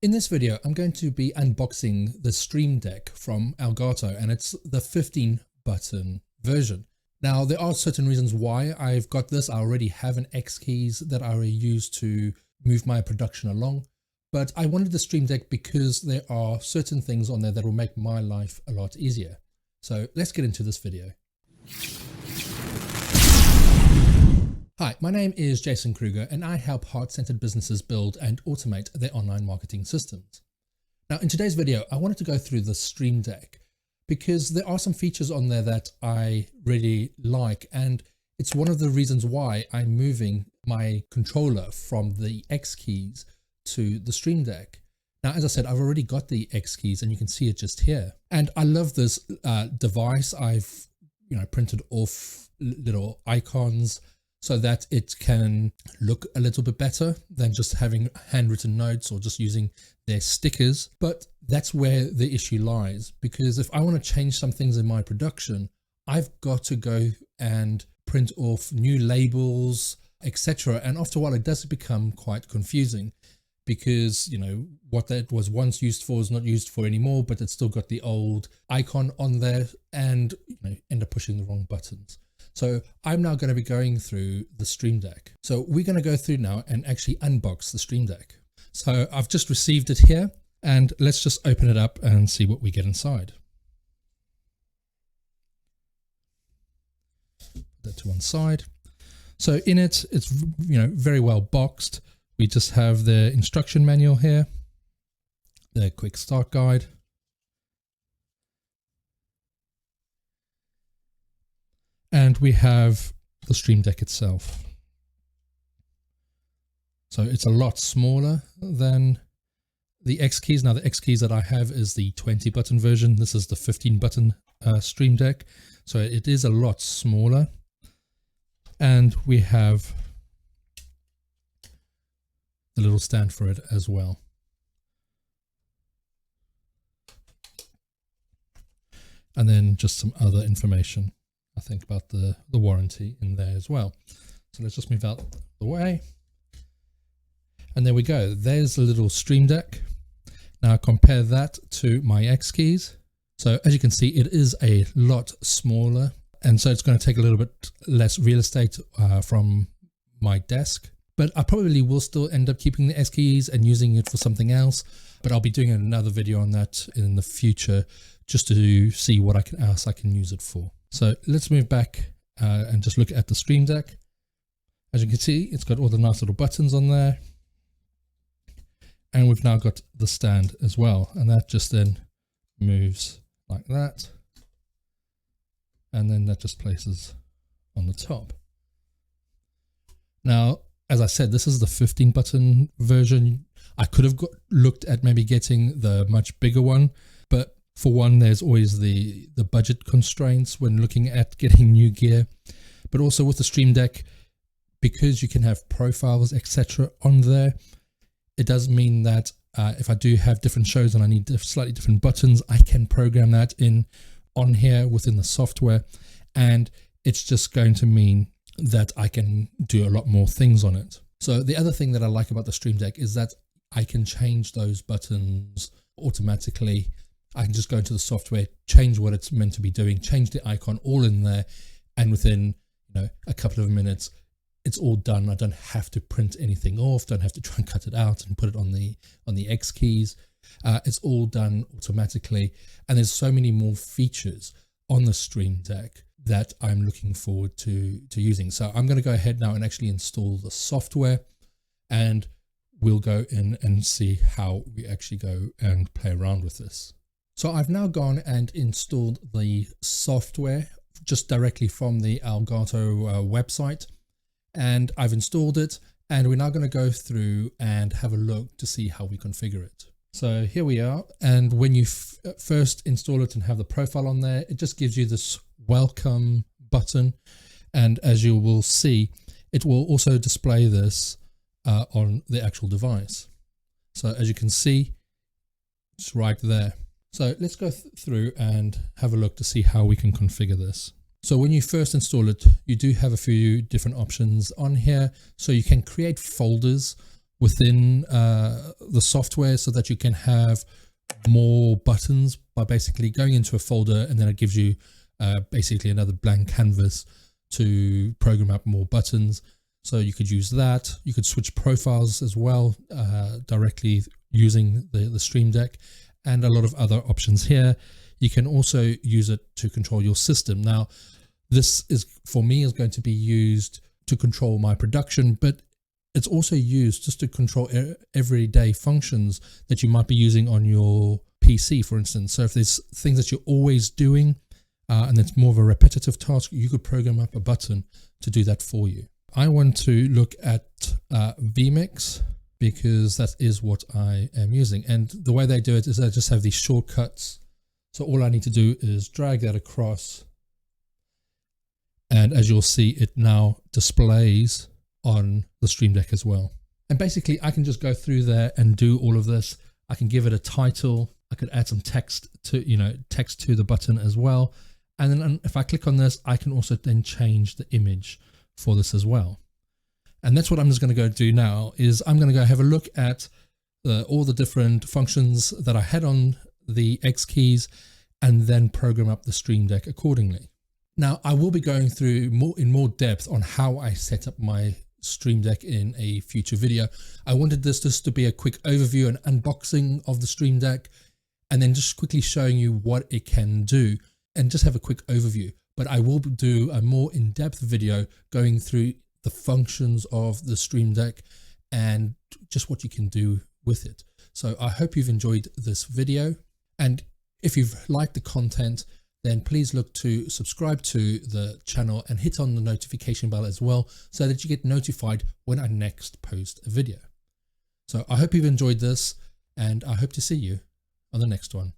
In this video, I'm going to be unboxing the Stream Deck from Elgato, and it's the 15-button version. Now, there are certain reasons why I've got this. I already have an xKeys that I use to move my production along, but I wanted the Stream Deck because there are certain things on there that will make my life a lot easier. So let's get into this video. Hi, my name is Jason Kruger, and I help heart-centered businesses build and automate their online marketing systems. Now, in today's video, I wanted to go through the Stream Deck because there are some features on there that I really like, and it's one of the reasons why I'm moving my controller from the xKeys to the Stream Deck. Now, as I said, I've already got the xKeys, and you can see it just here. And I love this device. I've printed off little icons so that it can look a little bit better than just having handwritten notes or just using their stickers. But that's where the issue lies, because if I want to change some things in my production, I've got to go and print off new labels, etc. And after a while, it does become quite confusing because, what that was once used for is not used for anymore, but it's still got the old icon on there and, end up pushing the wrong buttons. So I'm now going to be going through the Stream Deck. So we're going to go through now and actually unbox the Stream Deck. So I've just received it here, and let's just open it up and see what we get inside. Put that to one side. So in it, it's very well boxed. We just have the instruction manual here, the quick start guide, and we have the Stream Deck itself. So it's a lot smaller than the xKeys. Now, the xKeys that I have is the 20-button version. This is the 15-button Stream Deck. So it is a lot smaller. And we have the little stand for it as well. And then just some other information, I think, about the warranty in there as well. So let's just move out the way. And there we go. There's a little Stream Deck. Now compare that to my xKeys. So as you can see, it is a lot smaller. And so it's going to take a little bit less real estate from my desk. But I probably will still end up keeping the xKeys and using it for something else. But I'll be doing another video on that in the future just to see what else I can use it for. So let's move back and just look at the Stream Deck. As you can see, it's got all the nice little buttons on there. And we've now got the stand as well. And that just then moves like that. And then that just places on the top. Now, as I said, this is the 15-button version. I could have looked at maybe getting the much bigger one, but for one, there's always the budget constraints when looking at getting new gear. But also with the Stream Deck, because you can have profiles, etc. on there, it does mean that if I do have different shows and I need slightly different buttons, I can program that on here within the software. And it's just going to mean that I can do a lot more things on it. So the other thing that I like about the Stream Deck is that I can change those buttons automatically. I can just go into the software, change what it's meant to be doing, change the icon all in there, and within a couple of minutes, it's all done. I don't have to print anything off, don't have to try and cut it out and put it on the xKeys. It's all done automatically, and there's so many more features on the Stream Deck that I'm looking forward to using. So I'm going to go ahead now and actually install the software, and we'll go in and see how we actually go and play around with this. So I've now gone and installed the software just directly from the Elgato website, and I've installed it, and we're now going to go through and have a look to see how we configure it. So here we are, and when you first install it and have the profile on there, it just gives you this welcome button, and as you will see, it will also display this on the actual device. So as you can see, it's right there. So let's go through and have a look to see how we can configure this. So when you first install it, you do have a few different options on here. So you can create folders within the software so that you can have more buttons by basically going into a folder, and then it gives you basically another blank canvas to program up more buttons. So you could use that. You could switch profiles as well directly using the Stream Deck, and a lot of other options here. You can also use it to control your system. Now, this is, for me, is going to be used to control my production, but it's also used just to control everyday functions that you might be using on your PC, for instance. So if there's things that you're always doing and it's more of a repetitive task, you could program up a button to do that for you. I want to look at VMix because that is what I am using. And the way they do it is I just have these shortcuts. So all I need to do is drag that across. And as you'll see, it now displays on the Stream Deck as well. And basically I can just go through there and do all of this. I can give it a title. I could add some text to, text to the button as well. And then if I click on this, I can also then change the image for this as well. And that's what I'm just going to go do now, is I'm going to go have a look at all the different functions that I had on the xKeys and then program up the Stream Deck accordingly. Now, I will be going through in more depth on how I set up my Stream Deck in a future video. I wanted this just to be a quick overview and unboxing of the Stream Deck, and then just quickly showing you what it can do and just have a quick overview. But I will do a more in-depth video going through the functions of the Stream Deck and just what you can do with it. So I hope you've enjoyed this video, and if you've liked the content, then please look to subscribe to the channel and hit on the notification bell as well, so that you get notified when I next post a video. So I hope you've enjoyed this, and I hope to see you on the next one.